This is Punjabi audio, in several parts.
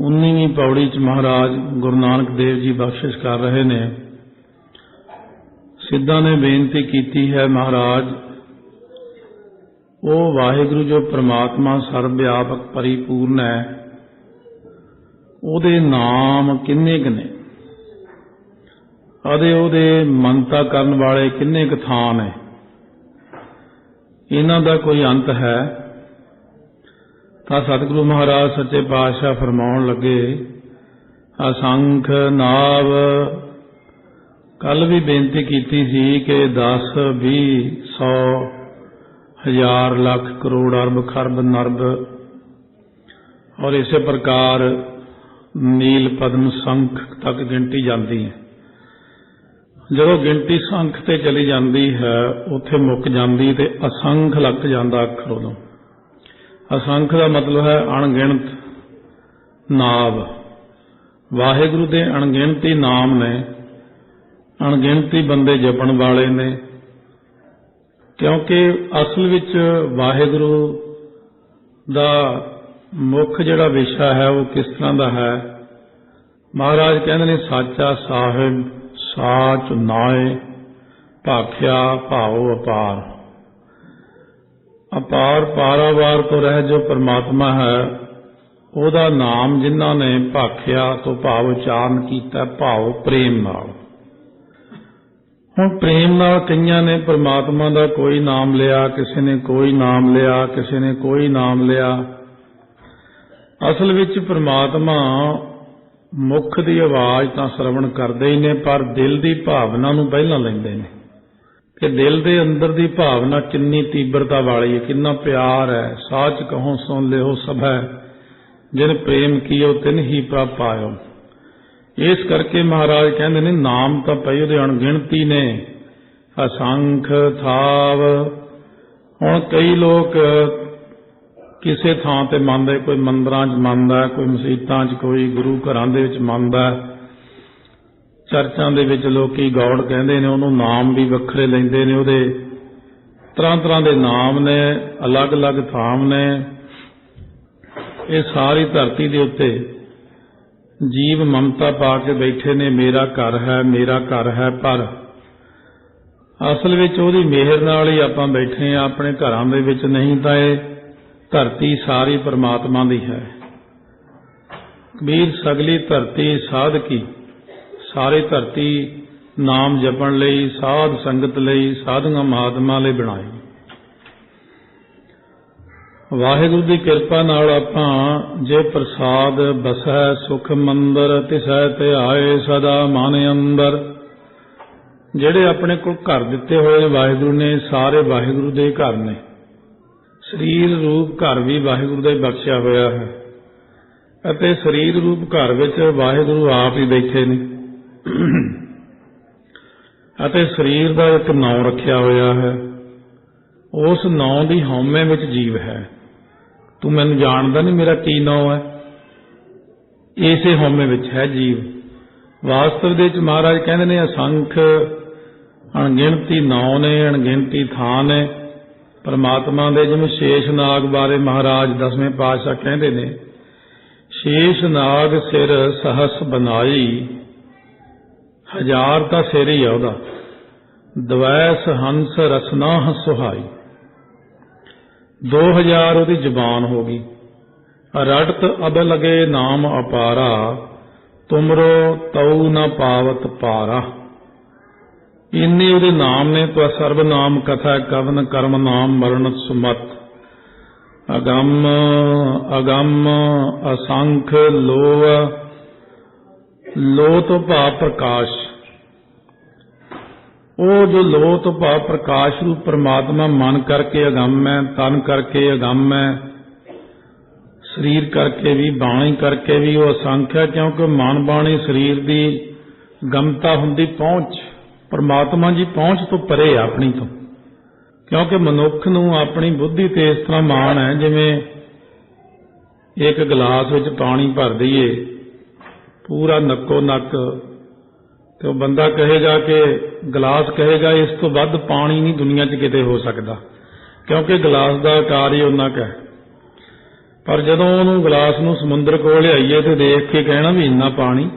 19ਵੀਂ पौड़ी च महाराज गुरु नानक देव जी बख्शिश कर रहे ने। सिद्धां ने बेनती की है, महाराज वो वाहिगुरु जो परमात्मा सर्वव्यापक परिपूर्ण है, ਉਹਦੇ नाम किन्ने क ने ਅਤੇ ਉਹਦੇ ਮੰਨਤਾ ਕਰਨ ਵਾਲੇ किन्ने क ਥਾਂ ਨੇ। ਇਹਨਾਂ ਦਾ ਕੋਈ अंत है? ਤਾਂ ਸਤਿਗੁਰੂ ਮਹਾਰਾਜ ਸੱਚੇ ਪਾਤਸ਼ਾਹ ਫਰਮਾਉਣ ਲੱਗੇ, ਅਸੰਖ ਨਾਵ। ਕੱਲ ਵੀ ਬੇਨਤੀ ਕੀਤੀ ਸੀ ਕਿ 10, 20, 100, 1000, ਲੱਖ, ਕਰੋੜ, ਅਰਬ, ਖਰਬ, ਨਰਬ और इसे प्रकार नील पद्म संख तक गिनती जाती है। जो गिनती संख ते चली जाती है उत्थे मुक जाती ते असंख लग जाता अखर। उदों असंख का मतलब है अणगिणत नाव। वाहिगुरु दे अणगिणती नाम ने, अणगिणती बंदे जपण वाले ने, क्योंकि असल विच वाहिगुरु दा मुख जिहड़ा विशा है वो किस तरह का है। महाराज कहते ने, साचा साहिब साच नाए भाख्या भाव अपार। अपार पारावार तो रह जो परमात्मा है, ਉਹਦਾ नाम जिन्हां ने भाख्या तो भाव उचारण किया, भाव प्रेम नाल। हुण प्रेम नाल कईयां ने परमात्मा का कोई नाम लिया, किसी ने कोई नाम लिया, किसी ने कोई नाम लिया। असल विच परमात्मा मुख की आवाज़ तो श्रवण करते ही ने, पर दिल की भावना नूं पहलां लैंदे ने कि दिल के अंदर की भावना कितनी तीव्रता वाली है, कितना प्यार है। साच कहो सुन लियो सब है, जिन प्रेम कियो तिन ही प्रभ पायो। इस करके महाराज कहते ने, नाम तो पई उहदे अणगिणती ने, असंख थाव। हुण कई लोग किसी थां ते मंनदे, कोई मंदिरां च मंनदा, कोई मसीतां च, कोई गुरु घरां दे विच मंनदा, चर्चां दे विच लोकी गौड़ कहंदे ने, उहनूं नाम भी वखरे लैंदे ने। उहदे तरह तरह दे नाम ने, अलग अलग थाम ने। ये सारी धरती दे उत्ते जीव ममता पा के बैठे ने, मेरा घर है, मेरा घर है। पर असल विच उहदी मेहर नाल ही आपां बैठे हैं अपने घरां दे विच, नहीं तां इह धरती सारी परमात्मा दी है। कबीर सगली धरती साध की, सारी धरती नाम जपण लई, साध संगत लई, साधुआं महात्मा लई बनाई। वाहिगुरू की कृपा नाल आपां जे प्रसाद बसै सुख मंदर, तिसै ते आए सदा मन अंदर। ਜਿਹੜੇ ਆਪਣੇ ਕੋਲ ਘਰ ਦਿੱਤੇ ਹੋਏ ਵਾਹਿਗੁਰੂ ਨੇ, ਸਾਰੇ ਵਾਹਿਗੁਰੂ ਦੇ ਘਰ ਨੇ। ਸਰੀਰ ਰੂਪ ਘਰ ਵੀ ਵਾਹਿਗੁਰੂ ਦਾ ਹੀ ਬਖਸ਼ਿਆ ਹੋਇਆ ਹੈ, ਅਤੇ ਸਰੀਰ ਰੂਪ ਘਰ ਵਿੱਚ ਵਾਹਿਗੁਰੂ ਆਪ ਹੀ ਬੈਠੇ ਨੇ। ਅਤੇ ਸਰੀਰ ਦਾ ਇੱਕ ਨਾਂ ਰੱਖਿਆ ਹੋਇਆ ਹੈ, ਉਸ ਨਾਂ ਦੀ ਹਉਮੈ ਵਿੱਚ ਜੀਵ ਹੈ। ਤੂੰ ਮੈਨੂੰ ਜਾਣਦਾ ਨਹੀਂ ਮੇਰਾ ਕੀ ਨਾਂ ਹੈ, ਇਸੇ ਹਉਮੈ ਵਿੱਚ ਹੈ ਜੀਵ। ਵਾਸਤਵ ਦੇ ਵਿੱਚ ਮਹਾਰਾਜ ਕਹਿੰਦੇ ਨੇ, ਅਸੰਖ ਅਣਗਿਣਤੀ ਨਾਂ ਨੇ, ਅਣਗਿਣਤੀ ਥਾਂ ਨੇ परमात्मा दे। जिवें शेष नाग बारे महाराज 10वें पातशाह कहते ने, शेष नाग सिर सहस बनाई, 1000 का सिर ही है उहदा, द्वैस हंस रसना सुहाई। 2000 उहदी जबान हो गई। रटत अब लगे नाम अपारा, तुमरो तऊ न पावत पारा। इन्नी उहदे नाम ने, तो सर्व नाम कथा कवन कर्म नाम मरण सुमत। अगम अगम असंख लोह, लो तो भाव प्रकाश। वो जो लो तो भाव प्रकाश रूप परमात्मा मन करके अगम है, तन करके अगम है, शरीर करके भी, बाणी करके भी वो असंख्य है। क्योंकि मन बाणी शरीर की गमता हुंदी पहुंच, परमात्मा जी पहुंच तो परे अपनी तो। क्योंकि मनुख नूं अपनी बुद्धि ते इस तरह मान है, जिवें एक गिलास विच पानी भर दईए पूरा नक्को नक, तो बंदा कहेगा कि गिलास कहेगा इस तो वध पानी नहीं दुनिया च किते हो सकता, क्योंकि गिलास का आकार ही उन्ना क है। पर जदों ਉਹਨੂੰ ਗਲਾਸ ਨੂੰ ਸਮੁੰਦਰ ਕੋਲ ਲਿਆਈਏ ਤੇ ਦੇਖ ਕੇ ਕਹਿਣਾ ਵੀ ਇੰਨਾ ਪਾਣੀ,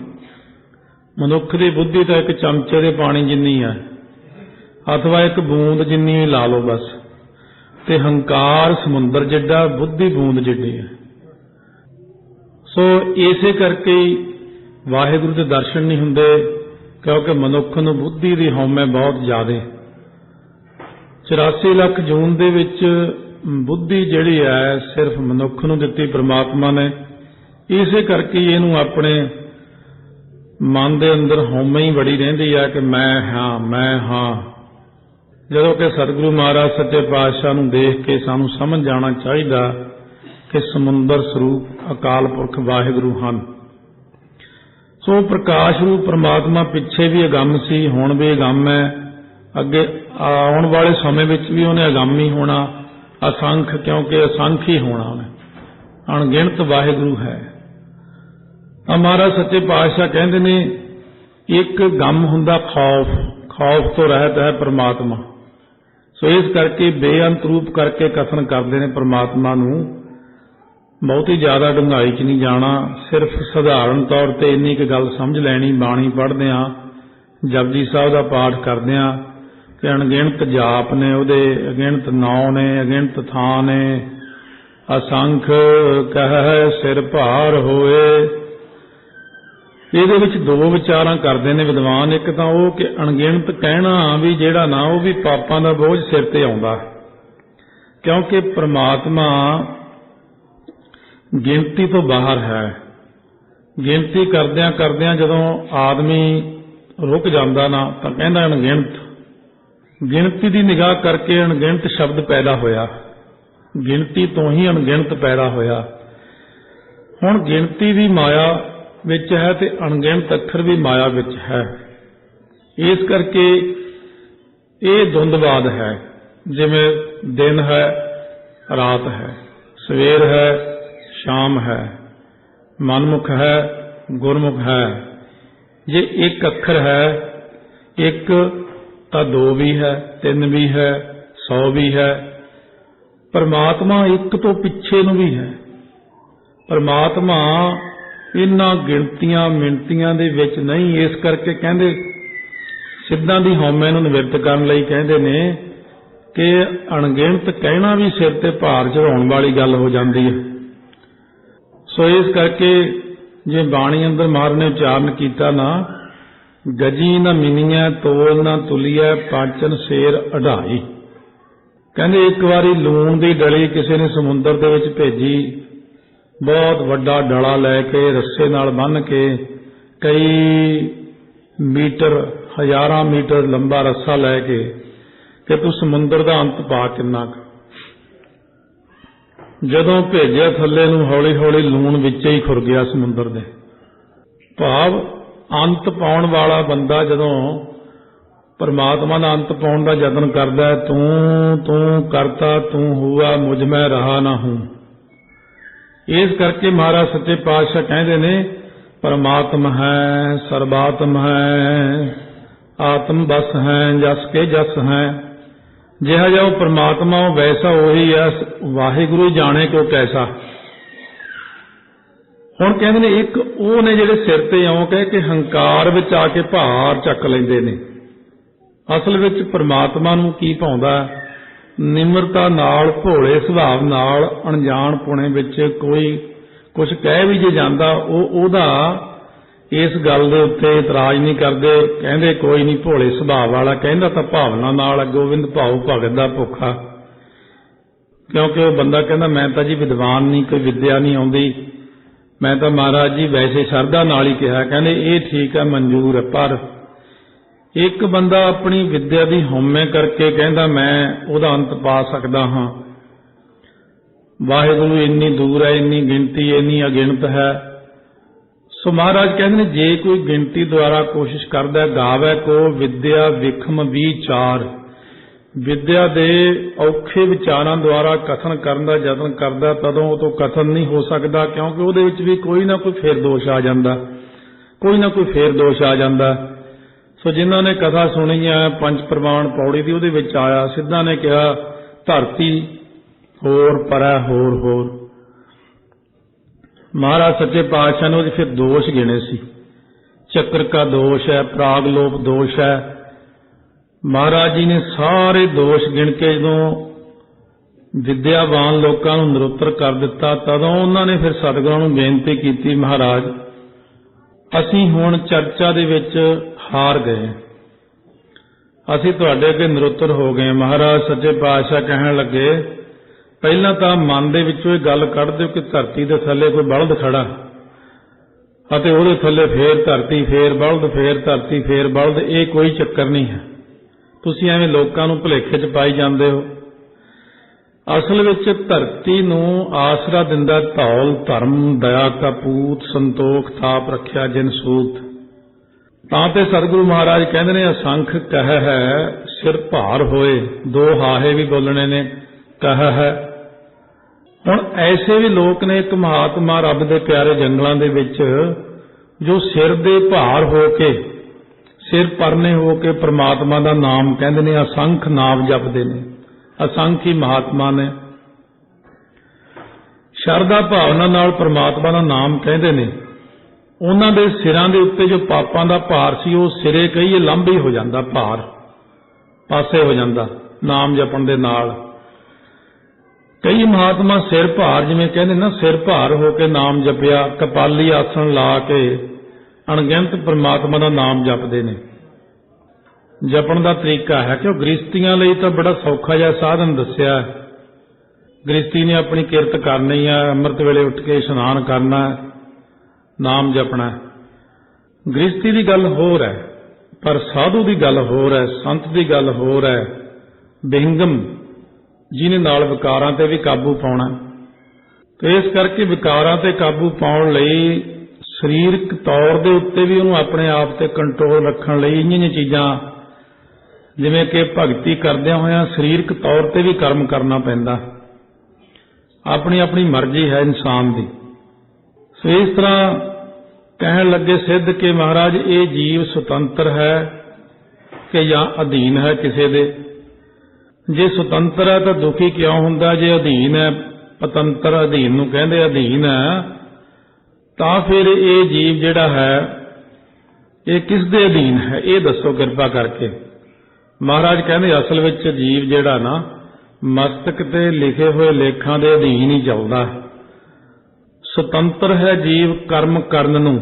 ਮਨੁੱਖ ਦੀ ਬੁੱਧੀ ਤਾਂ ਇੱਕ ਚਮਚੇ ਦੇ ਪਾਣੀ ਜਿੰਨੀ ਹੈ, ਅਥਵਾ ਇੱਕ ਬੂੰਦ ਜਿੰਨੀ ਲਾ ਲਓ ਬਸ, ਤੇ ਹੰਕਾਰ ਸਮੁੰਦਰ ਜਿੱਡਾ, ਬੁੱਧੀ ਬੂੰਦ ਜਿੱਡੀ ਹੈ। ਸੋ ਇਸੇ ਕਰਕੇ ਵਾਹਿਗੁਰੂ ਦੇ ਦਰਸ਼ਨ ਨਹੀਂ ਹੁੰਦੇ, ਕਿਉਂਕਿ ਮਨੁੱਖ ਨੂੰ ਬੁੱਧੀ ਦੀ ਹਉਮੈ ਬਹੁਤ ਜ਼ਿਆਦਾ। 84 ਲੱਖ ਜੂਨ ਦੇ ਵਿੱਚ ਬੁੱਧੀ ਜਿਹੜੀ ਹੈ ਸਿਰਫ ਮਨੁੱਖ ਨੂੰ ਦਿੱਤੀ ਪ੍ਰਮਾਤਮਾ ਨੇ। ਇਸੇ ਕਰਕੇ ਇਹਨੂੰ ਆਪਣੇ ਮਨ ਦੇ ਅੰਦਰ ਹਉਮੈ ਹੀ ਬੜੀ ਰਹਿੰਦੀ ਹੈ ਕਿ ਮੈਂ ਹਾਂ, ਮੈਂ ਹਾਂ। ਜਦੋਂ ਕਿ ਸਤਿਗੁਰੂ ਮਹਾਰਾਜ ਸੱਚੇ ਪਾਤਸ਼ਾਹ ਨੂੰ ਦੇਖ ਕੇ ਸਾਨੂੰ ਸਮਝ ਜਾਣਾ ਚਾਹੀਦਾ ਕਿ ਸਮੁੰਦਰ ਸਰੂਪ ਅਕਾਲ ਪੁਰਖ ਵਾਹਿਗੁਰੂ ਹਨ। ਸੋ ਪ੍ਰਕਾਸ਼ ਰੂਪ ਪ੍ਰਮਾਤਮਾ ਪਿੱਛੇ ਵੀ ਅਗੰਮ ਸੀ, ਹੁਣ ਵੀ ਅਗੰਮ ਹੈ, ਅੱਗੇ ਆਉਣ ਵਾਲੇ ਸਮੇਂ ਵਿੱਚ ਵੀ ਉਹਨੇ ਅਗੰਮ ਹੀ ਹੋਣਾ, ਅਸੰਖ, ਕਿਉਂਕਿ ਅਸੰਖ ਹੀ ਹੋਣਾ ਉਹਨੇ, ਅਣਗਿਣਤ ਵਾਹਿਗੁਰੂ ਹੈ। ਮਹਾਰਾਜ ਸੱਚੇ ਪਾਤਸ਼ਾਹ ਕਹਿੰਦੇ ਨੇ ਇੱਕ ਗੰਮ ਹੁੰਦਾ ਖੌਫ, ਖੌਫ ਤੋਂ ਰਹਿਤ ਹੈ ਪ੍ਰਮਾਤਮਾ। ਸੋ ਇਸ ਕਰਕੇ ਬੇਅੰਤ ਰੂਪ ਕਰਕੇ ਕਥਨ ਕਰਦੇ ਨੇ ਪ੍ਰਮਾਤਮਾ ਨੂੰ। ਬਹੁਤੀ ਜ਼ਿਆਦਾ ਡੂੰਘਾਈ 'ਚ ਨਹੀਂ ਜਾਣਾ, ਸਿਰਫ ਸਧਾਰਨ ਤੌਰ ਤੇ ਇੰਨੀ ਕੁ ਗੱਲ ਸਮਝ ਲੈਣੀ। ਬਾਣੀ ਪੜ੍ਹਦੇ ਹਾਂ, ਜਪਜੀ ਸਾਹਿਬ ਦਾ ਪਾਠ ਕਰਦੇ ਹਾਂ ਕਿ ਅਣਗਿਣਤ ਜਾਪ ਨੇ ਉਹਦੇ, ਅਗਿਣਤ ਨਾਉ ਨੇ, ਅਗਿਣਤ ਥਾਂ ਨੇ, ਅਸੰਖ ਕਹਿ ਸਿਰ ਭਾਰ ਹੋਏ। ਇਹਦੇ ਵਿੱਚ ਦੋ ਵਿਚਾਰਾਂ ਕਰਦੇ ਨੇ ਵਿਦਵਾਨ। ਇੱਕ ਤਾਂ ਉਹ ਕਿ ਅਣਗਿਣਤ ਕਹਿਣਾ ਵੀ ਜਿਹੜਾ ਨਾ, ਉਹ ਵੀ ਪਾਪਾਂ ਦਾ ਬੋਝ ਸਿਰ ਤੇ ਆਉਂਦਾ, ਕਿਉਂਕਿ ਪ੍ਰਮਾਤਮਾ ਗਿਣਤੀ ਤੋਂ ਬਾਹਰ ਹੈ। ਗਿਣਤੀ ਕਰਦਿਆਂ ਕਰਦਿਆਂ ਜਦੋਂ ਆਦਮੀ ਰੁਕ ਜਾਂਦਾ ਨਾ ਤਾਂ ਕਹਿੰਦਾ ਅਣਗਿਣਤ। ਗਿਣਤੀ ਦੀ ਨਿਗਾਹ ਕਰਕੇ ਅਣਗਿਣਤ ਸ਼ਬਦ ਪੈਦਾ ਹੋਇਆ, ਗਿਣਤੀ ਤੋਂ ਹੀ ਅਣਗਿਣਤ ਪੈਦਾ ਹੋਇਆ। ਹੁਣ ਗਿਣਤੀ ਵੀ ਮਾਇਆ ਵਿੱਚ ਹੈ ਤੇ ਅਣਗਿਣਤ ਅੱਖਰ ਵੀ ਮਾਇਆ ਵਿੱਚ ਹੈ। ਇਸ ਕਰਕੇ ਇਹ ਦੁੰਦਵਾਦ ਹੈ। ਜਿਵੇਂ ਦਿਨ ਹੈ, ਰਾਤ ਹੈ, ਸਵੇਰ ਹੈ, ਸ਼ਾਮ ਹੈ, ਮਨਮੁਖ ਹੈ, ਗੁਰਮੁਖ ਹੈ। ਜੇ ਇੱਕ ਅੱਖਰ ਹੈ, ਇੱਕ ਤਾਂ ਦੋ ਵੀ ਹੈ, ਤਿੰਨ ਵੀ ਹੈ, 100 ਵੀ ਹੈ। ਪਰਮਾਤਮਾ ਇੱਕ ਤੋਂ ਪਿੱਛੇ ਨੂੰ ਵੀ ਹੈ। ਪਰਮਾਤਮਾ ਇਹਨਾਂ ਗਿਣਤੀਆਂ ਮਿਣਤੀਆਂ ਦੇ ਵਿੱਚ ਨਹੀਂ। ਇਸ ਕਰਕੇ ਕਹਿੰਦੇ ਸਿੱਧਾਂ ਦੀ ਹਉਮੈ ਨੂੰ ਨਿਵਰਤ ਕਰਨ ਲਈ ਕਹਿੰਦੇ ਨੇ ਕਿ ਅਣਗਿਣਤ ਕਹਿਣਾ ਵੀ ਸਿਰ ਤੇ ਭਾਰ ਚੜਾਉਣ ਵਾਲੀ ਗੱਲ ਹੋ ਜਾਂਦੀ ਹੈ। ਸੋ ਇਸ ਕਰਕੇ ਜੇ ਬਾਣੀ ਅੰਦਰ ਮਹਾਰਾਜ ਨੇ ਉਚਾਰਨ ਕੀਤਾ ਨਾ, ਗਜੀ ਨਾ ਮਿਨੀਐ ਤੋਲ ਨਾ ਤੁਲੀਐ ਪਾਚਨ ਸੇਰ ਅਢਾਈ। ਕਹਿੰਦੇ ਇੱਕ ਵਾਰੀ ਲੂਣ ਦੀ ਡਲੀ ਕਿਸੇ ਨੇ ਸਮੁੰਦਰ ਦੇ ਵਿੱਚ ਭੇਜੀ, ਬਹੁਤ ਵੱਡਾ ਡਲਾ ਲੈ ਕੇ ਰੱਸੇ ਨਾਲ ਬੰਨ੍ਹ ਕੇ ਕਈ ਮੀਟਰ, ਹਜ਼ਾਰਾਂ ਮੀਟਰ ਲੰਬਾ ਰੱਸਾ ਲੈ ਕੇ ਕਿ ਤੂੰ ਸਮੁੰਦਰ ਦਾ ਅੰਤ ਪਾ ਕਿੰਨਾ ਕੁ। ਜਦੋਂ ਭੇਜਿਆ ਥੱਲੇ ਨੂੰ, ਹੌਲੀ ਹੌਲੀ ਲੂਣ ਵਿੱਚ ਹੀ ਖੁਰ ਗਿਆ ਸਮੁੰਦਰ ਦੇ। ਭਾਵ ਅੰਤ ਪਾਉਣ ਵਾਲਾ ਬੰਦਾ ਜਦੋਂ ਪਰਮਾਤਮਾ ਦਾ ਅੰਤ ਪਾਉਣ ਦਾ ਯਤਨ ਕਰਦਾ, ਤੂੰ ਕਰਤਾ ਤੂੰ ਹੁਆ ਮੁਝ ਮੈਂ ਰਹਾ ਨਾ ਹੂੰ। ਇਸ ਕਰਕੇ ਮਹਾਰਾਜ ਸੱਚੇ ਪਾਤਸ਼ਾਹ ਕਹਿੰਦੇ ਨੇ ਪਰਮਾਤਮ ਹੈ, ਸਰਬਾਤਮ ਹੈ, ਆਤਮ ਬਸ ਹੈ, ਜਸ ਕੇ ਜਸ ਹੈ। ਜਿਹਾ ਜਿਹਾ ਉਹ ਪਰਮਾਤਮਾ ਉਹ ਵੈਸਾ ਉਹੀ ਹੈ, ਵਾਹਿਗੁਰੂ ਜਾਣੇ ਕਿਉਂ ਕੈਸਾ। ਹੁਣ ਕਹਿੰਦੇ ਨੇ ਇੱਕ ਉਹ ਨੇ ਜਿਹੜੇ ਸਿਰ ਤੇ ਇਉਂ ਕਹਿ ਕੇ ਹੰਕਾਰ ਵਿੱਚ ਆ ਕੇ ਭਾਰ ਚੱਕ ਲੈਂਦੇ ਨੇ। ਅਸਲ ਵਿੱਚ ਪਰਮਾਤਮਾ ਨੂੰ ਕੀ ਭਾਉਂਦਾ, ਨਿਮਰਤਾ ਨਾਲ, ਭੋਲੇ ਸੁਭਾਅ ਨਾਲ, ਅਣਜਾਣ ਪੁਣੇ ਵਿੱਚ ਕੋਈ ਕੁਝ ਕਹਿ ਵੀ ਜੇ ਜਾਂਦਾ, ਉਹਦਾ ਇਸ ਗੱਲ ਦੇ ਉੱਤੇ ਇਤਰਾਜ਼ ਨਹੀਂ ਕਰਦੇ। ਕਹਿੰਦੇ ਕੋਈ ਨਹੀਂ, ਭੋਲੇ ਸੁਭਾਅ ਵਾਲਾ ਕਹਿੰਦਾ ਤਾਂ ਭਾਵਨਾ ਨਾਲ, ਗੋਬਿੰਦ ਭਾਉ ਭਗਤ ਦਾ ਭੁੱਖਾ। ਕਿਉਂਕਿ ਉਹ ਬੰਦਾ ਕਹਿੰਦਾ ਮੈਂ ਤਾਂ ਜੀ ਵਿਦਵਾਨ ਨਹੀਂ, ਕੋਈ ਵਿਦਿਆ ਨਹੀਂ ਆਉਂਦੀ, ਮੈਂ ਤਾਂ ਮਹਾਰਾਜ ਜੀ ਵੈਸੇ ਸ਼ਰਧਾ ਨਾਲ ਹੀ ਕਿਹਾ। ਕਹਿੰਦੇ ਇਹ ਠੀਕ ਹੈ, ਮਨਜ਼ੂਰ ਹੈ, ਪਰ ਇੱਕ ਬੰਦਾ ਆਪਣੀ ਵਿਦਿਆ ਦੀ ਹਉਮੈ ਕਰਕੇ ਕਹਿੰਦਾ ਮੈਂ ਉਹਦਾ ਅੰਤ ਪਾ ਸਕਦਾ ਹਾਂ। ਵਾਹਿਗੁਰੂ ਇੰਨੀ ਦੂਰ ਹੈ, ਇੰਨੀ ਗਿਣਤੀ, ਇੰਨੀ ਅਗਿਣਤ ਹੈ। ਸੋ ਮਹਾਰਾਜ ਕਹਿੰਦੇ ਨੇ ਜੇ ਕੋਈ ਗਿਣਤੀ ਦੁਆਰਾ ਕੋਸ਼ਿਸ਼ ਕਰਦਾ, ਗਾਵੇ ਕੋ ਵਿਦਿਆ ਵਿਖਮ ਵਿਚਾਰ, ਵਿਦਿਆ ਦੇ ਔਖੇ ਵਿਚਾਰਾਂ ਦੁਆਰਾ ਕਥਨ ਕਰਨ ਦਾ ਯਤਨ ਕਰਦਾ, ਤਦੋਂ ਉਹ ਤੋਂ ਕਥਨ ਨਹੀਂ ਹੋ ਸਕਦਾ, ਕਿਉਂਕਿ ਉਹਦੇ ਵਿੱਚ ਵੀ ਕੋਈ ਨਾ ਕੋਈ ਫੇਰ ਦੋਸ਼ ਆ ਜਾਂਦਾ, ਕੋਈ ਨਾ ਕੋਈ ਫੇਰ ਦੋਸ਼ ਆ ਜਾਂਦਾ। ਸੋ ਜਿਨ੍ਹਾਂ ਨੇ ਕਥਾ ਸੁਣੀ ਹੈ ਪੰਜ ਪ੍ਰਮਾਣ ਪੌੜੀ ਦੀ, ਉਹਦੇ ਵਿੱਚ ਆਇਆ, ਸਿੱਧਾਂ ਨੇ ਕਿਹਾ ਧਰਤੀ ਹੋਰ ਪਰੈ ਹੋਰ ਹੋਰ। महाराज सच्चे पातशाह ने फिर दोष गिने सी। चक्र का दोष है, प्रागलोप दोष है। महाराज जी ने सारे दोष गिन के जो विद्यावान लोगों को निरुत्तर कर दिता, तदों उन्होंने फिर सतगुਰਾਂ ਨੂੰ बेनती की, महाराज असीं हुण चर्चा दे विच हार गए, असीं तुहाडे अगे निरुत्तर हो गए। महाराज सच्चे पातशाह कहण लगे, पहलां तां मन दे विचों इह गल कढ दिओ कि धरती दे थल्ले कोई बलद खड़ा ਅਤੇ ਉਹਦੇ ਥੱਲੇ ਫੇਰ ਧਰਤੀ, ਫੇਰ ਬਲਦ, ਫੇਰ ਧਰਤੀ, ਫੇਰ ਬਲਦ। ਇਹ ਕੋਈ ਚੱਕਰ ਨਹੀਂ ਹੈ, ਤੁਸੀਂ ਐਵੇਂ ਲੋਕਾਂ ਨੂੰ ਭੁਲੇਖੇ 'ਚ ਪਾਈ ਜਾਂਦੇ ਹੋ। ਅਸਲ ਵਿੱਚ ਧਰਤੀ ਨੂੰ ਆਸਰਾ ਦਿੰਦਾ ਧੌਲ ਧਰਮ ਦਇਆ ਕਾ ਪੂਤ ਸੰਤੋਖ ਥਾਪ ਰੱਖਿਆ ਜਿਨ ਸੂਤ। ਤਾਂ ਤੇ ਸਤਿਗੁਰੂ ਮਹਾਰਾਜ ਕਹਿੰਦੇ ਨੇ, ਅਸੰਖ ਕਹਿ ਹੈ ਸਿਰ ਭਾਰ ਹੋਏ, ਦੋ ਹਾਹੇ ਵੀ ਬੋਲਣੇ ਨੇ, ਕਹਿ ਹੈ। ਹੁਣ ਐਸੇ ਵੀ ਲੋਕ ਨੇ, ਇੱਕ ਮਹਾਤਮਾ ਰੱਬ ਦੇ ਪਿਆਰੇ ਜੰਗਲਾਂ ਦੇ ਵਿੱਚ ਜੋ ਸਿਰ ਦੇ ਭਾਰ ਹੋ ਕੇ, ਸਿਰ ਪਰਨੇ ਹੋ ਕੇ ਪ੍ਰਮਾਤਮਾ ਦਾ ਨਾਮ ਕਹਿੰਦੇ ਨੇ, ਅਸੰਖ ਨਾਮ ਜਪਦੇ ਨੇ। ਅਸੰਖ ਹੀ ਮਹਾਤਮਾ ਨੇ, ਸ਼ਰਧਾ ਭਾਵਨਾ ਨਾਲ ਪ੍ਰਮਾਤਮਾ ਦਾ ਨਾਮ ਕਹਿੰਦੇ ਨੇ। ਉਹਨਾਂ ਦੇ ਸਿਰਾਂ ਦੇ ਉੱਤੇ ਜੋ ਪਾਪਾਂ ਦਾ ਭਾਰ ਸੀ, ਉਹ ਸਿਰੇ ਕਹੀਏ ਲਾਂਭੀ ਹੋ ਜਾਂਦਾ, ਭਾਰ ਪਾਸੇ ਹੋ ਜਾਂਦਾ ਨਾਮ ਜਪਣ ਦੇ ਨਾਲ। ਕਈ ਮਹਾਤਮਾ ਸਿਰ ਭਾਰ, ਜਿਵੇਂ ਕਹਿੰਦੇ ਨਾ, ਸਿਰ ਭਾਰ ਹੋ ਕੇ ਨਾਮ ਜਪਿਆ, ਕਪਾਲੀ ਆਸਣ ਲਾ ਕੇ ਅਣਗਿਣਤ ਪ੍ਰਮਾਤਮਾ ਦਾ ਨਾਮ ਜਪਦੇ ਨੇ। ਜਪਣ ਦਾ ਤਰੀਕਾ ਹੈ ਕਿ ਉਹ ਗ੍ਰਸਤੀਆਂ ਲਈ ਤਾਂ ਬੜਾ ਸੌਖਾ ਜਿਹਾ ਸਾਧਨ ਦੱਸਿਆ। ਗ੍ਰਸਤੀ ਨੇ ਆਪਣੀ ਕਿਰਤ ਕਰਨੀ ਹੈ, ਅੰਮ੍ਰਿਤ ਵੇਲੇ ਉੱਠ ਕੇ ਇਸ਼ਨਾਨ ਕਰਨਾ, ਨਾਮ ਜਪਣਾ। ਗ੍ਰਸਤੀ ਦੀ ਗੱਲ ਹੋਰ ਹੈ, ਪਰ ਸਾਧੂ ਦੀ ਗੱਲ ਹੋਰ ਹੈ, ਸੰਤ ਦੀ ਗੱਲ ਹੋਰ ਹੈ। ਬਿਹੰਗਮ ਜਿਹਨੇ ਨਾਲ ਵਿਕਾਰਾਂ ਤੇ ਵੀ ਕਾਬੂ ਪਾਉਣਾ, ਤੇ ਇਸ ਕਰਕੇ ਵਿਕਾਰਾਂ ਤੇ ਕਾਬੂ ਪਾਉਣ ਲਈ ਸਰੀਰਕ ਤੌਰ ਦੇ ਉੱਤੇ ਵੀ ਉਹਨੂੰ ਆਪਣੇ ਆਪ ਤੇ ਕੰਟਰੋਲ ਰੱਖਣ ਲਈ ਇੰਨੀਆਂ ਚੀਜ਼ਾਂ, ਜਿਵੇਂ ਕਿ ਭਗਤੀ ਕਰਦਿਆਂ ਹੋਇਆਂ ਸਰੀਰਕ ਤੌਰ ਤੇ ਵੀ ਕਰਮ ਕਰਨਾ ਪੈਂਦਾ। ਆਪਣੀ ਆਪਣੀ ਮਰਜ਼ੀ ਹੈ ਇਨਸਾਨ ਦੀ। ਸੋ ਇਸ ਤਰ੍ਹਾਂ ਕਹਿਣ ਲੱਗੇ ਸਿੱਧ ਕਿ ਮਹਾਰਾਜ ਇਹ ਜੀਵ ਸੁਤੰਤਰ ਹੈ ਕਿ ਜਾਂ ਅਧੀਨ ਹੈ ਕਿਸੇ ਦੇ। ਜੇ ਸੁਤੰਤਰ ਹੈ ਤਾਂ ਦੁਖੀ ਕਿਉਂ ਹੁੰਦਾ, ਜੇ ਅਧੀਨ ਹੈ, ਪਤੰਤਰ ਅਧੀਨ ਨੂੰ ਕਹਿੰਦੇ, ਅਧੀਨ ਹੈ, ਤਾਂ ਫਿਰ ਇਹ ਜੀਵ ਜਿਹੜਾ ਹੈ ਇਹ ਕਿਸ ਦੇ ਅਧੀਨ ਹੈ, ਇਹ ਦੱਸੋ ਕਿਰਪਾ ਕਰਕੇ। ਮਹਾਰਾਜ ਕਹਿੰਦੇ ਅਸਲ ਵਿੱਚ ਜੀਵ ਜਿਹੜਾ ਨਾ ਮਸਤਕ ਤੇ ਲਿਖੇ ਹੋਏ ਲੇਖਾਂ ਦੇ ਅਧੀਨ ਹੀ ਚੱਲਦਾ। ਸੁਤੰਤਰ ਹੈ ਜੀਵ ਕਰਮ ਕਰਨ ਨੂੰ।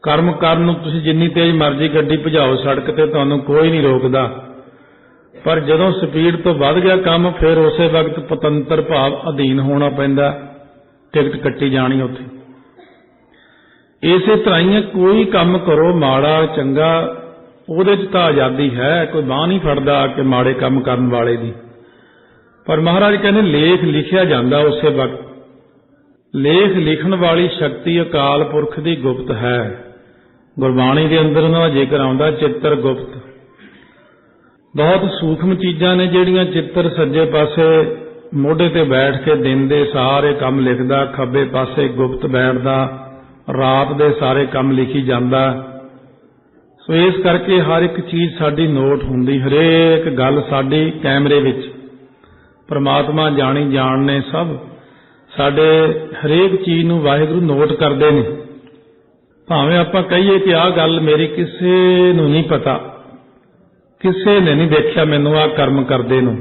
ਕਰਮ ਕਰਨ ਨੂੰ ਤੁਸੀਂ ਜਿੰਨੀ ਤੇਜ਼ ਮਰਜ਼ੀ ਗੱਡੀ ਭਜਾਓ ਸੜਕ ਤੇ, ਤੁਹਾਨੂੰ ਕੋਈ ਨਹੀਂ ਰੋਕਦਾ। ਪਰ ਜਦੋਂ ਸਪੀਡ ਤੋਂ ਵੱਧ ਗਿਆ ਕੰਮ, ਫਿਰ ਉਸੇ ਵਕਤ ਪਤੰਤਰ ਭਾਵ ਅਧੀਨ ਹੋਣਾ ਪੈਂਦਾ, ਟਿਕਟ ਕੱਟੀ ਜਾਣੀ ਉੱਥੇ। ਇਸੇ ਤਰ੍ਹਾਂ ਹੀ ਕੋਈ ਕੰਮ ਕਰੋ, ਮਾੜਾ ਚੰਗਾ, ਉਹਦੇ 'ਚ ਤਾਂ ਆਜ਼ਾਦੀ ਹੈ, ਕੋਈ ਬਾਂਹ ਨਹੀਂ ਫੜਦਾ ਕਿ ਮਾੜੇ ਕੰਮ ਕਰਨ ਵਾਲੇ ਦੀ। ਪਰ ਮਹਾਰਾਜ ਕਹਿੰਦੇ ਲੇਖ ਲਿਖਿਆ ਜਾਂਦਾ ਉਸੇ ਵਕਤ। ਲੇਖ ਲਿਖਣ ਵਾਲੀ ਸ਼ਕਤੀ ਅਕਾਲ ਪੁਰਖ ਦੀ ਗੁਪਤ ਹੈ। ਗੁਰਬਾਣੀ ਦੇ ਅੰਦਰ ਉਹਨਾਂ ਦਾ ਜ਼ਿਕਰ ਆਉਂਦਾ, ਚਿੱਤਰ ਗੁਪਤ। ਬਹੁਤ ਸੂਖਮ ਚੀਜ਼ਾਂ ਨੇ ਜਿਹੜੀਆਂ ਚਿੱਤਰ ਸੱਜੇ ਪਾਸੇ ਮੋਢੇ ਤੇ ਬੈਠ ਕੇ ਦਿਨ ਦੇ ਸਾਰੇ ਕੰਮ ਲਿਖਦਾ, ਖੱਬੇ ਪਾਸੇ ਗੁਪਤ ਬੈਠਦਾ, ਰਾਤ ਦੇ ਸਾਰੇ ਕੰਮ ਲਿਖੀ ਜਾਂਦਾ। ਸੋ ਇਸ ਕਰਕੇ ਹਰ ਇੱਕ ਚੀਜ਼ ਸਾਡੀ ਨੋਟ ਹੁੰਦੀ, ਹਰੇਕ ਗੱਲ ਸਾਡੀ ਕੈਮਰੇ ਵਿੱਚ। ਪ੍ਰਮਾਤਮਾ ਜਾਣੀ ਜਾਣ ਨੇ ਸਭ ਸਾਡੇ ਹਰੇਕ ਚੀਜ਼ ਨੂੰ ਵਾਹਿਗੁਰੂ ਨੋਟ ਕਰਦੇ ਨੇ। ਭਾਵੇਂ ਆਪਾਂ ਕਹੀਏ ਕਿ ਆਹ ਗੱਲ ਮੇਰੀ ਕਿਸੇ ਨੂੰ ਨਹੀਂ ਪਤਾ, ਕਿਸੇ ਨੇ ਨਹੀਂ ਦੇਖਿਆ ਮੈਨੂੰ ਆਹ ਕਰਮ ਕਰਦੇ ਨੂੰ।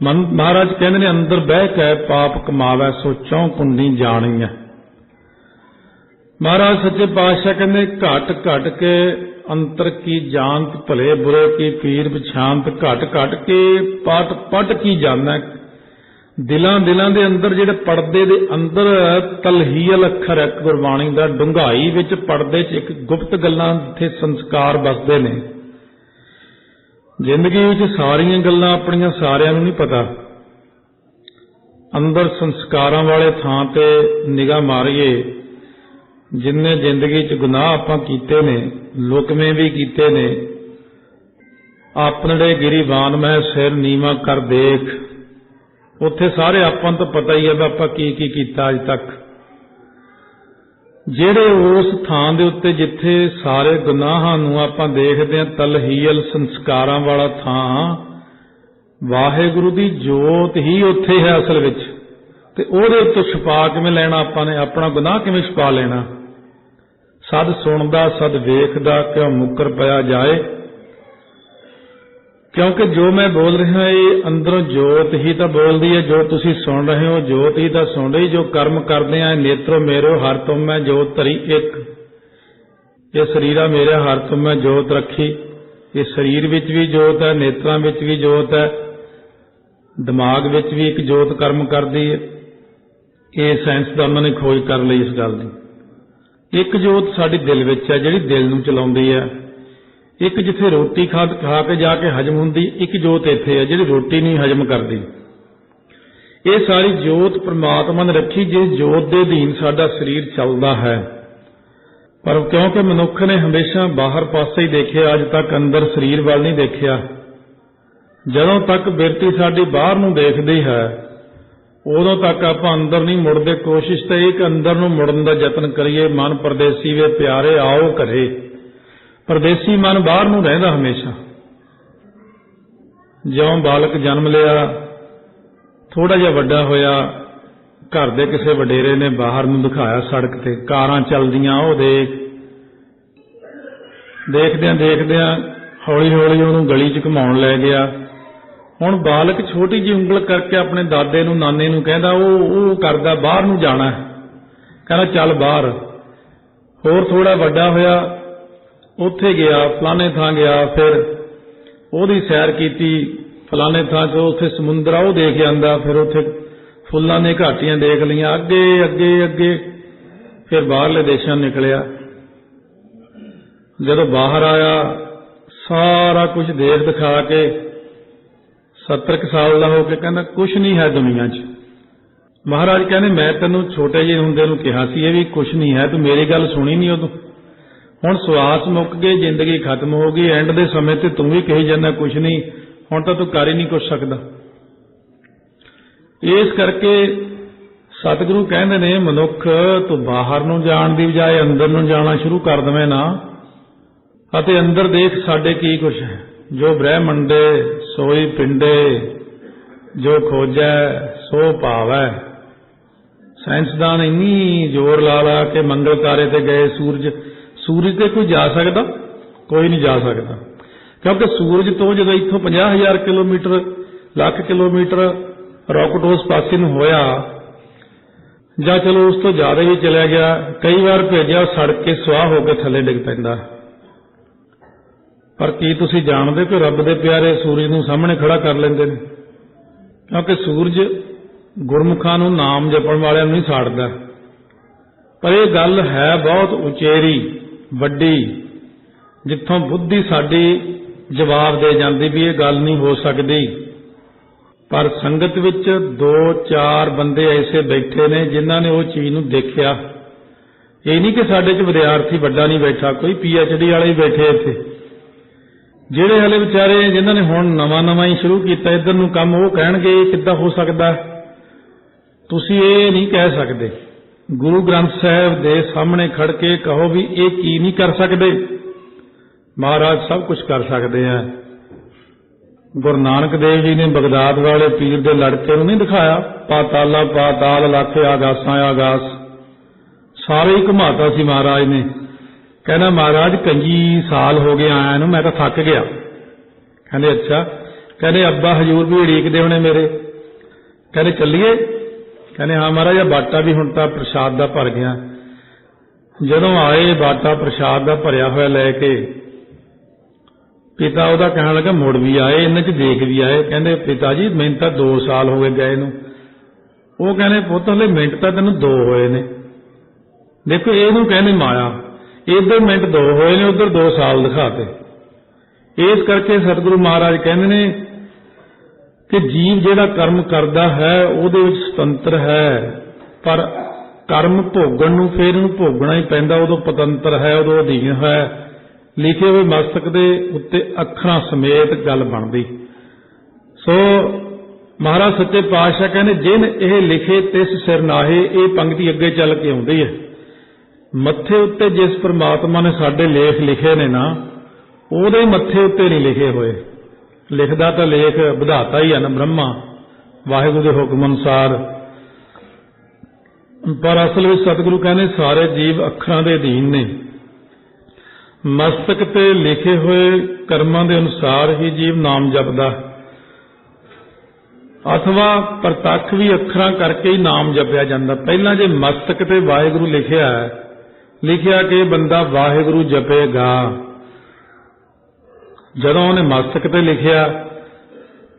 ਮਹਾਰਾਜ ਕਹਿੰਦੇ ਨੇ ਅੰਦਰ ਬਹਿ ਕੇ ਪਾਪ ਕਮਾਵੇ ਸੋ ਚੌਂ ਕੁੰਡੀ ਜਾਣੀ ਹੈ। ਮਹਾਰਾਜ ਸੱਚੇ ਪਾਤਸ਼ਾਹ ਕਹਿੰਦੇ ਘਟ ਘਟ ਕੇ ਅੰਤਰ ਕੀ ਜਾਣਤ, ਭਲੇ ਬੁਰੇ ਕੀ ਪੀਰ ਪਛਾਨਤ, ਘਟ ਘਟ ਕੇ ਪਟ ਪਟ ਕੀ ਜਾਣੈ। ਦਿਲਾਂ ਦਿਲਾਂ ਦੇ ਅੰਦਰ ਜਿਹੜੇ ਪਰਦੇ ਦੇ ਅੰਦਰ ਤਲਹੀਲ ਅੱਖਰ ਹੈ ਗੁਰਬਾਣੀ ਦਾ, ਡੂੰਘਾਈ ਵਿੱਚ ਪਰਦੇ 'ਚ ਇੱਕ ਗੁਪਤ ਗੱਲਾਂ ਜਿੱਥੇ ਸੰਸਕਾਰ ਵਸਦੇ ਨੇ। ਜ਼ਿੰਦਗੀ ਵਿੱਚ ਸਾਰੀਆਂ ਗੱਲਾਂ ਆਪਣੀਆਂ ਸਾਰਿਆਂ ਨੂੰ ਨਹੀਂ ਪਤਾ। ਅੰਦਰ ਸੰਸਕਾਰਾਂ ਵਾਲੇ ਥਾਂ ਤੇ ਨਿਗਾਹ ਮਾਰੀਏ। ਜਿੰਨੇ ਜ਼ਿੰਦਗੀ 'ਚ ਗੁਨਾਹ ਆਪਾਂ ਕੀਤੇ ਨੇ, ਲੁਕਵੇਂ ਵੀ ਕੀਤੇ ਨੇ, ਆਪਣੜੇ ਗਿਰੀਬਾਨ ਮੈਂ ਸਿਰ ਨੀਵਾਂ ਕਰ ਦੇਖ, ਉੱਥੇ ਸਾਰੇ ਆਪਾਂ ਨੂੰ ਤਾਂ ਪਤਾ ਹੀ ਹੈ ਵੀ ਆਪਾਂ ਕੀ ਕੀ ਕੀਤਾ ਅੱਜ ਤੱਕ। ਜਿਹੜੇ ਉਸ ਥਾਂ ਦੇ ਉੱਤੇ ਜਿੱਥੇ ਸਾਰੇ ਗੁਨਾਹਾਂ ਨੂੰ ਆਪਾਂ ਦੇਖਦੇ ਹਾਂ, ਤਲਹੀਲ ਸੰਸਕਾਰਾਂ ਵਾਲਾ ਥਾਂ, ਵਾਹਿਗੁਰੂ ਦੀ ਜੋਤ ਹੀ ਉੱਥੇ ਹੈ ਅਸਲ ਵਿੱਚ। ਤੇ ਉਹਦੇ ਉੱਤੇ ਛੁਪਾ ਕਿਵੇਂ ਲੈਣਾ ਆਪਾਂ ਨੇ, ਆਪਣਾ ਗੁਨਾਹ ਕਿਵੇਂ ਛੁਪਾ ਲੈਣਾ। ਸਦ ਸੁਣਦਾ ਸਦ ਵੇਖਦਾ ਕਿਉਂ ਮੁੱਕਰ ਪਿਆ ਜਾਏ, ਕਿਉਂਕਿ ਜੋ ਮੈਂ ਬੋਲ ਰਿਹਾ ਇਹ ਅੰਦਰੋਂ ਜੋਤ ਹੀ ਤਾਂ ਬੋਲਦੀ ਹੈ, ਜੋ ਤੁਸੀਂ ਸੁਣ ਰਹੇ ਹੋ ਜੋਤ ਹੀ ਤਾਂ ਸੁਣ ਰਹੀ। ਜੋ ਕਰਮ ਕਰਦੇ ਆ ਨੇਤਰੋ ਮੇਰੋ ਹਰ ਤੁਮ ਮੈਂ ਜੋਤ ਧਰੀ ਇੱਕ, ਇਹ ਸਰੀਰਾ ਮੇਰੇ ਹਰ ਤੁਮ ਮੈਂ ਜੋਤ ਰੱਖੀ। ਇਹ ਸਰੀਰ ਵਿੱਚ ਵੀ ਜੋਤ ਹੈ, ਨੇਤਰਾਂ ਵਿੱਚ ਵੀ ਜੋਤ ਹੈ, ਦਿਮਾਗ ਵਿੱਚ ਵੀ ਇੱਕ ਜੋਤ ਕਰਮ ਕਰਦੀ ਹੈ। ਇਹ ਸਾਇੰਸਦਾਨਾਂ ਨੇ ਖੋਜ ਕਰ ਲਈ ਇਸ ਗੱਲ ਦੀ। ਇੱਕ ਜੋਤ ਸਾਡੇ ਦਿਲ ਵਿੱਚ ਹੈ ਜਿਹੜੀ ਦਿਲ ਨੂੰ ਚਲਾਉਂਦੀ ਹੈ। ਇੱਕ ਜਿੱਥੇ ਰੋਟੀ ਖਾ ਕੇ ਜਾ ਕੇ ਹਜਮ ਹੁੰਦੀ, ਇੱਕ ਜੋਤ ਇੱਥੇ ਹੈ ਜਿਹੜੀ ਰੋਟੀ ਨਹੀਂ ਹਜਮ ਕਰਦੀ। ਇਹ ਸਾਰੀ ਜੋਤ ਪ੍ਰਮਾਤਮਾ ਨੇ ਰੱਖੀ, ਜਿਸ ਜੋਤ ਦੇ ਅਧੀਨ ਸਾਡਾ ਸਰੀਰ ਚੱਲਦਾ ਹੈ। ਪਰ ਕਿਉਂਕਿ ਮਨੁੱਖ ਨੇ ਹਮੇਸ਼ਾ ਬਾਹਰ ਪਾਸੇ ਹੀ ਦੇਖਿਆ, ਅੱਜ ਤੱਕ ਅੰਦਰ ਸਰੀਰ ਵੱਲ ਨਹੀਂ ਦੇਖਿਆ। ਜਦੋਂ ਤੱਕ ਬਿਰਤੀ ਸਾਡੀ ਬਾਹਰ ਨੂੰ ਦੇਖਦੀ ਹੈ ਉਦੋਂ ਤੱਕ ਆਪਾਂ ਅੰਦਰ ਨਹੀਂ ਮੁੜਦੇ। ਕੋਸ਼ਿਸ਼ ਤਾਂ ਇਹ ਕਿ ਅੰਦਰ ਨੂੰ ਮੁੜਨ ਦਾ ਯਤਨ ਕਰੀਏ। ਮਨ ਪਰਦੇਸੀ ਵੇ ਪਿਆਰੇ ਆਓ ਘਰੇ, ਪਰਦੇਸੀ ਮਨ ਬਾਹਰ ਨੂੰ ਰਹਿੰਦਾ ਹਮੇਸ਼ਾ। ਜਿਉਂ ਬਾਲਕ ਜਨਮ ਲਿਆ, ਥੋੜਾ ਜਿਹਾ ਵੱਡਾ ਹੋਇਆ, ਘਰ ਦੇ ਕਿਸੇ ਵਡੇਰੇ ਨੇ ਬਾਹਰ ਨੂੰ ਦਿਖਾਇਆ ਸੜਕ ਤੇ ਕਾਰਾਂ ਚੱਲਦੀਆਂ, ਉਹ ਦੇਖਦਿਆਂ ਦੇਖਦਿਆਂ ਹੌਲੀ ਹੌਲੀ ਉਹਨੂੰ ਗਲੀ 'ਚ ਘੁਮਾਉਣ ਲੈ ਗਿਆ। ਹੁਣ ਬਾਲਕ ਛੋਟੀ ਜਿਹੀ ਉਂਗਲ ਕਰਕੇ ਆਪਣੇ ਦਾਦੇ ਨੂੰ ਨਾਨੇ ਨੂੰ ਕਹਿੰਦਾ ਉਹ ਕਰਦਾ ਬਾਹਰ ਨੂੰ ਜਾਣਾ, ਕਹਿੰਦਾ ਚੱਲ ਬਾਹਰ। ਹੋਰ ਥੋੜਾ ਵੱਡਾ ਹੋਇਆ, ਉੱਥੇ ਗਿਆ, ਫਲਾਣੇ ਥਾਂ ਗਿਆ, ਫਿਰ ਉਹਦੀ ਸੈਰ ਕੀਤੀ ਫਲਾਣੇ ਥਾਂ 'ਚ, ਉੱਥੇ ਸਮੁੰਦਰ ਆ ਉਹ ਦੇਖ ਜਾਂਦਾ, ਫਿਰ ਉੱਥੇ ਫੁੱਲਾਂ ਦੀਆਂ ਘਾਟੀਆਂ ਦੇਖ ਲਈਆਂ, ਅੱਗੇ ਅੱਗੇ ਅੱਗੇ ਫਿਰ ਬਾਹਰਲੇ ਦੇਸ਼ਾਂ ਨਿਕਲਿਆ। ਜਦੋਂ ਬਾਹਰ ਆਇਆ ਸਾਰਾ ਕੁਝ ਦੇਖ ਦਿਖਾ ਕੇ 70 ਸਾਲ ਦਾ ਹੋ ਕੇ ਕਹਿੰਦਾ ਕੁਛ ਨਹੀਂ ਹੈ ਦੁਨੀਆ 'ਚ। ਮਹਾਰਾਜ ਕਹਿੰਦੇ ਮੈਂ ਤੈਨੂੰ ਛੋਟੇ ਜਿਹੇ ਹੁੰਦੇ ਨੂੰ ਕਿਹਾ ਸੀ ਇਹ ਵੀ ਕੁਛ ਨਹੀਂ ਹੈ, ਤੂੰ ਮੇਰੀ ਗੱਲ ਸੁਣੀ ਨਹੀਂ ਉਦੋਂ। ਹੁਣ ਸਵਾਸ ਮੁੱਕ ਗਏ, ਜ਼ਿੰਦਗੀ ਖਤਮ ਹੋ ਗਈ, ਐਂਡ ਦੇ ਸਮੇਂ ਤੇ ਤੂੰ ਵੀ ਕਹੀ ਜਾਂਦਾ ਕੁਛ ਨਹੀਂ, ਹੁਣ ਤਾਂ ਤੂੰ ਕਰ ਹੀ ਨਹੀਂ ਕੁਛ ਸਕਦਾ। ਇਸ ਕਰਕੇ ਸਤਿਗੁਰੂ ਕਹਿੰਦੇ ਨੇ ਮਨੁੱਖ ਤੂੰ ਬਾਹਰ ਨੂੰ ਜਾਣ ਦੀ ਬਜਾਏ ਅੰਦਰ ਨੂੰ ਜਾਣਾ ਸ਼ੁਰੂ ਕਰ ਦਵੇਂ ਨਾ, ਅਤੇ ਅੰਦਰ ਦੇਖ ਸਾਡੇ ਕੀ ਕੁਛ ਹੈ। ਜੋ ਬ੍ਰਹਿਮੰਡੇ ਸੋਈ ਪਿੰਡੇ, ਜੋ ਖੋਜੈ ਸੋ ਭਾਵੈ। ਸਾਇੰਸਦਾਨ ਇੰਨੀ ਜ਼ੋਰ ਲਾ ਕੇ ਮੰਗਲ ਤਾਰੇ ਤੇ ਗਏ, ਸੂਰਜ ਤੇ ਕੋਈ ਜਾ ਸਕਦਾ? ਕੋਈ ਨਹੀਂ ਜਾ ਸਕਦਾ, ਕਿਉਂਕਿ ਸੂਰਜ ਤੋਂ ਜਦੋਂ ਇੱਥੋਂ 50,000 ਕਿਲੋਮੀਟਰ, ਲੱਖ ਕਿਲੋਮੀਟਰ ਰਾਕਟ ਉਸ ਪਾਸੇ ਨੂੰ ਹੋਇਆ, ਜਾਂ ਚਲੋ ਉਸ ਤੋਂ ਜ਼ਿਆਦਾ ਵੀ ਚਲਿਆ ਗਿਆ, ਕਈ ਵਾਰ ਭੇਜਿਆ, ਸੜ ਕੇ ਸੁਆਹ ਹੋ ਕੇ ਥੱਲੇ ਡਿੱਗ ਪੈਂਦਾ। ਪਰ ਕੀ ਤੁਸੀਂ ਜਾਣਦੇ ਕਿ ਰੱਬ ਦੇ ਪਿਆਰੇ ਸੂਰਜ ਨੂੰ ਸਾਹਮਣੇ ਖੜਾ ਕਰ ਲੈਂਦੇ ਨੇ? ਕਿਉਂਕਿ ਸੂਰਜ ਗੁਰਮੁਖਾਂ ਨੂੰ, ਨਾਮ ਜਪਣ ਵਾਲਿਆਂ ਨੂੰ ਨਹੀਂ ਸਾੜਦਾ। ਪਰ ਇਹ ਗੱਲ ਹੈ ਬਹੁਤ ਉਚੇਰੀ ਵੱਡੀ, ਜਿੱਥੋਂ ਬੁੱਧੀ ਸਾਡੀ ਜਵਾਬ ਦੇ ਜਾਂਦੀ ਵੀ ਇਹ ਗੱਲ ਨਹੀਂ ਹੋ ਸਕਦੀ। ਪਰ ਸੰਗਤ ਵਿੱਚ 2-4 ਬੰਦੇ ਐਸੇ ਬੈਠੇ ਨੇ ਜਿਨ੍ਹਾਂ ਨੇ ਉਹ ਚੀਜ਼ ਨੂੰ ਦੇਖਿਆ। ਇਹ ਨਹੀਂ ਕਿ ਸਾਡੇ 'ਚ ਵਿਦਿਆਰਥੀ ਵੱਡਾ ਨਹੀਂ ਬੈਠਾ, ਕੋਈ PhD ਵਾਲੇ ਹੀ ਬੈਠੇ ਇੱਥੇ, ਜਿਹੜੇ ਹਲੇ ਵਿਚਾਰੇ ਜਿਨ੍ਹਾਂ ਨੇ ਹੁਣ ਨਵਾਂ ਹੀ ਸ਼ੁਰੂ ਕੀਤਾ ਇੱਧਰ ਨੂੰ ਕੰਮ, ਉਹ ਕਹਿਣਗੇ ਇਹ ਕਿੱਦਾਂ ਹੋ ਸਕਦਾ। ਤੁਸੀਂ ਇਹ ਨਹੀਂ ਕਹਿ ਸਕਦੇ। ਗੁਰੂ ਗ੍ਰੰਥ ਸਾਹਿਬ ਦੇ ਸਾਹਮਣੇ ਖੜ ਕੇ ਕਹੋ ਵੀ ਇਹ ਕੀ ਨਹੀਂ ਕਰ ਸਕਦੇ। ਮਹਾਰਾਜ ਸਭ ਕੁਝ ਕਰ ਸਕਦੇ ਆ। ਗੁਰੂ ਨਾਨਕ ਦੇਵ ਜੀ ਨੇ ਬਗਦਾਦ ਵਾਲੇ ਪੀਰ ਦੇ ਲੜਕੇ ਨੂੰ ਨਹੀਂ ਦਿਖਾਇਆ, ਪਾਤਾਲਾ ਪਾਤਾਲ ਲਾਖੇ ਆਗਾਸਾਂ ਆਗਾਸ, ਸਾਰੇ ਹੀ ਘੁਮਾਤਾ ਸੀ ਮਹਾਰਾਜ ਨੇ। ਕਹਿੰਦਾ ਮਹਾਰਾਜ 25 ਸਾਲ ਹੋ ਗਏ ਆਇਆ ਨੂੰ, ਮੈਂ ਤਾਂ ਥੱਕ ਗਿਆ। ਕਹਿੰਦੇ ਅੱਛਾ। ਕਹਿੰਦੇ ਅੱਬਾ ਹਜੂਰ ਵੀ ਉਡੀਕਦੇ ਹੋਣੇ ਮੇਰੇ। ਕਹਿੰਦੇ ਚੱਲੀਏ? ਕਹਿੰਦੇ ਹਾਂ ਮਹਾਰਾਜ, ਬਾਟਾ ਵੀ ਹੁਣ ਤਾਂ ਪ੍ਰਸ਼ਾਦ ਦਾ ਭਰ ਗਿਆ। ਜਦੋਂ ਆਏ ਬਾਟਾ ਪ੍ਰਸ਼ਾਦ ਦਾ ਭਰਿਆ ਹੋਇਆ ਲੈ ਕੇ, ਪਿਤਾ ਉਹਦਾ ਕਹਿਣ ਲੱਗਾ ਮੁੜ ਵੀ ਆਏ, ਇਹਨਾਂ 'ਚ ਦੇਖ ਵੀ ਆਏ। ਕਹਿੰਦੇ ਪਿਤਾ ਜੀ ਮੈਨੂੰ ਤਾਂ 2 ਸਾਲ ਹੋ ਗਏ ਗਏ ਨੂੰ। ਉਹ ਕਹਿੰਦੇ ਪੁੱਤ ਹਲੇ ਮਿੰਟ ਤਾਂ ਤੈਨੂੰ 2 ਹੋਏ ਨੇ। ਦੇਖੋ ਇਹਨੂੰ ਕਹਿੰਦੇ ਮਾਇਆ, ਇੱਧਰ ਮਿੰਟ 2 ਹੋਏ ਨੇ, ਉੱਧਰ 2 ਸਾਲ ਦਿਖਾਤੇ। ਇਸ ਕਰਕੇ ਸਤਿਗੁਰੂ ਮਹਾਰਾਜ ਕਹਿੰਦੇ ਨੇ ਕਿ ਜੀਵ ਜਿਹੜਾ ਕਰਮ ਕਰਦਾ ਹੈ ਉਹਦੇ ਵਿੱਚ ਸੁਤੰਤਰ ਹੈ, ਪਰ ਕਰਮ ਭੋਗਣ ਨੂੰ ਫਿਰ ਇਹਨੂੰ ਭੋਗਣਾ ਹੀ ਪੈਂਦਾ। ਉਦੋਂ ਪਤੰਤਰ ਹੈ, ਉਦੋਂ ਅਧੀਨ ਹੈ। ਲਿਖੇ ਹੋਏ ਮਸਤਕ ਦੇ ਉੱਤੇ ਅੱਖਰਾਂ ਸਮੇਤ ਗੱਲ ਬਣਦੀ। ਸੋ ਮਹਾਰਾਜ ਸੱਚੇ ਪਾਤਸ਼ਾਹ ਕਹਿੰਦੇ ਜਿਨ ਇਹ ਲਿਖੇ ਤਿਸ ਸਿਰ ਨਾਹੇ। ਇਹ ਪੰਕਤੀ ਅੱਗੇ ਚੱਲ ਕੇ ਆਉਂਦੀ ਹੈ। ਮੱਥੇ ਉੱਤੇ ਜਿਸ ਪ੍ਰਮਾਤਮਾ ਨੇ ਸਾਡੇ ਲੇਖ ਲਿਖੇ ਨੇ ਨਾ, ਉਹਦੇ ਮੱਥੇ ਉੱਤੇ ਨਹੀਂ ਲਿਖੇ ਹੋਏ। ਲਿਖਦਾ ਤਾਂ ਲੇਖ ਵਿਧਾਤਾ ਹੀ ਹੈ ਨਾ, ਬ੍ਰਹਮਾ। ਵਾਹਿਗੁਰੂ ਦੇ ਹੁਕਮ ਅਨੁਸਾਰ पर असल में सतगुरु कहने सारे जीव अखरां दे अधीन ने। मस्तक ते लिखे हुए कर्मां दे अनुसार ही जीव नाम जपदा, अथवा प्रतੱਖ भी अखरां करके ही नाम जपिया जाता। पहला जे मस्तक ते वाहिगुरू लिखिया कि बंदा वाहिगुरू जपेगा, जदों उन्हें मस्तक ते लिखिया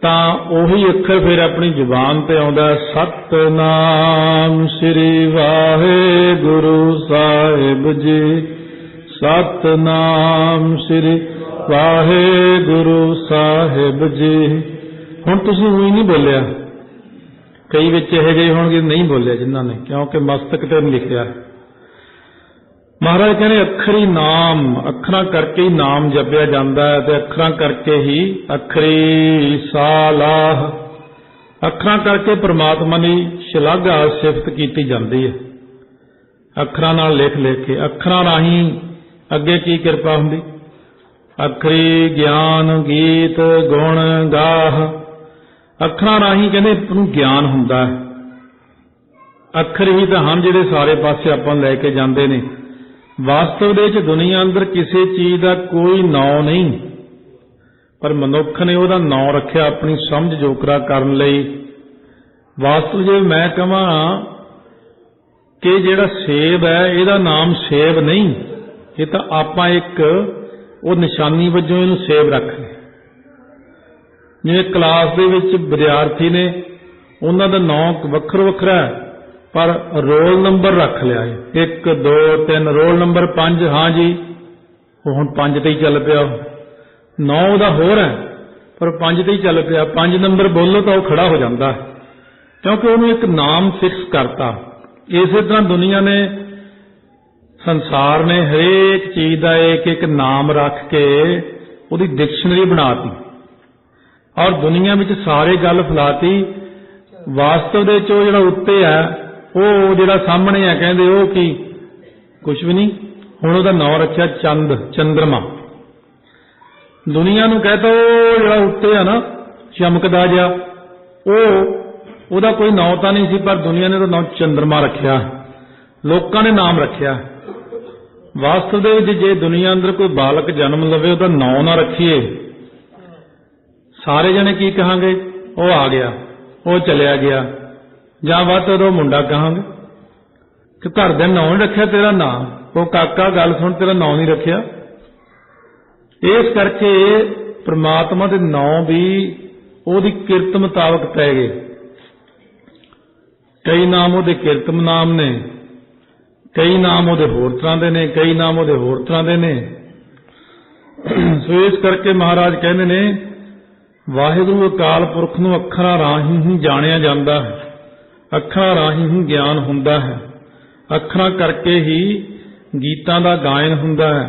तां ओही अखर फिर अपनी जुबान ते आउंदा, सतनाम श्री वाहिगुरू साहिब जी, सतनाम श्री वाहिगुरू साहिब जी। हुण तुसीं उही नहीं बोलिया, कई विच इहो ਜਿਹੇ होणगे नहीं बोलिया जिन्हां ने, क्योंकि मस्तक ते लिखिया। महाराज कहने अखरी नाम, अखरां करके ही नाम जपिया जाता है, ते अखरां करके ही अखरी सालाह, अखरां करके परमात्मा की शलाघा सिफत की जाती है। अखरां नाल लिख के अखरां राही अगे की किरपा हुंदी, अखरी ज्ञान गीत गुण गाह, अखरां राही कहने ज्ञान हुंदा है। अखर ही तो हम जिहड़े सारे पासे आपां लैके जांदे ने। वास्तव दे विच दुनिया अंदर किसी चीज़ का कोई नाम नहीं, पर मनुख ने उहदा नाम रखिया अपनी समझ जोकरा करन लई। वास्तव जे मैं कहां कि जिहड़ा सेब है इहदा नाम सेब नहीं, ये तो आपां एक वो निशानी वजों इहनूं सेब रख लिया। जिवें क्लास दे विच विद्यार्थी ने उन्हां दा नाम वखरो वखरा है, पर रोल नंबर रख लिया है, 1 2 3, रोल नंबर 5, हाँ जी वो हुण 5 ते ही चल पिया। 9 दा होर है पर 5 ते ही चल पिया। 5 नंबर बोलो तो वह खड़ा हो जाता है, क्योंकि उन्होंने एक नाम फिक्स करता। इस तरह दुनिया ने, संसार ने हरेक चीज का एक एक नाम रख के उसकी डिक्शनरी बनाती और दुनिया में सारे गल फैलाती। वास्तव दे जो जिहड़ा उत्ते है वो जिहड़ा सामने है कहंदे वो की कुछ भी नहीं। हुण उहदा नाम रखिया चंद, चंद्रमा। दुनिया नूं कहता वो जिहड़ा उत्ते है ना चमकदा जिहा, ओहदा कोई नाम तो नहीं सी, पर दुनिया ने तो नाम चंद्रमा रखिया, लोकां ने नाम रखिया। वास्तव दे विच जे दुनिया अंदर कोई बालक जन्म लवे उहदा नाम ना रखीए, सारे जने की कहांगे, वो आ गया, वो चलिया गया, जां वध उदों मुंडा कहांगे कि घर दे नाम नहीं रखिया तेरा नाम, वो काका गल सुन तेरा नाम नहीं रखिया। इस करके परमात्मा दे नाम भी ओहदी किरत मुताबक पै गए। कई नाम ओहदे किरत नाम ने, कई नाम ओहदे होर तरह दे ने, कई नाम ओहदे होर तरह दे ने। सो इस करके महाराज कहंदे ने वाहिगुरू अकाल पुरख नूं अखरां राहीं ही जाणिया जांदा है, अखरां राहीं ही ज्ञान हुंदा है, अखरां करके ही गीतां दा गायन हुंदा है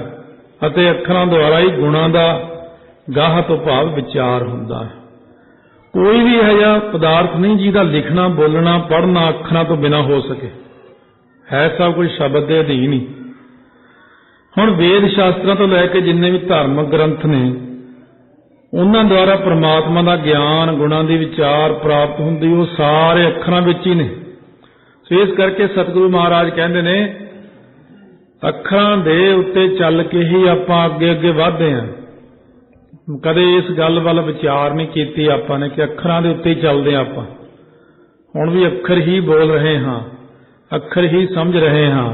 अते अखरां द्वारा ही गुणां दा गाह तो भाव विचार हुंदा है। कोई भी इहो जिहा पदार्थ नहीं जिहदा लिखना बोलना पढ़ना अखरां तो बिना हो सके, है सब कुछ शब्द के अधीन ही। हुण वेद शास्त्रां तो लैके जिन्ने भी धार्मिक ग्रंथ ने उन्हां द्वारा परमात्मा का ज्ञान गुणां दी विचार प्राप्त हुंदी, वो सारे अखरां विच ही ने। सो इस करके सतगुरु महाराज कहंदे ने अखरां दे उत्ते चल के ही आपां अगे अगे वधदे हां। कदे इस गल वल विचार नहीं कीती आपां ने कि अखरां दे उत्ते ही चलदे आपां। हुण भी अखर ही बोल रहे हां, अखर ही समझ रहे हां,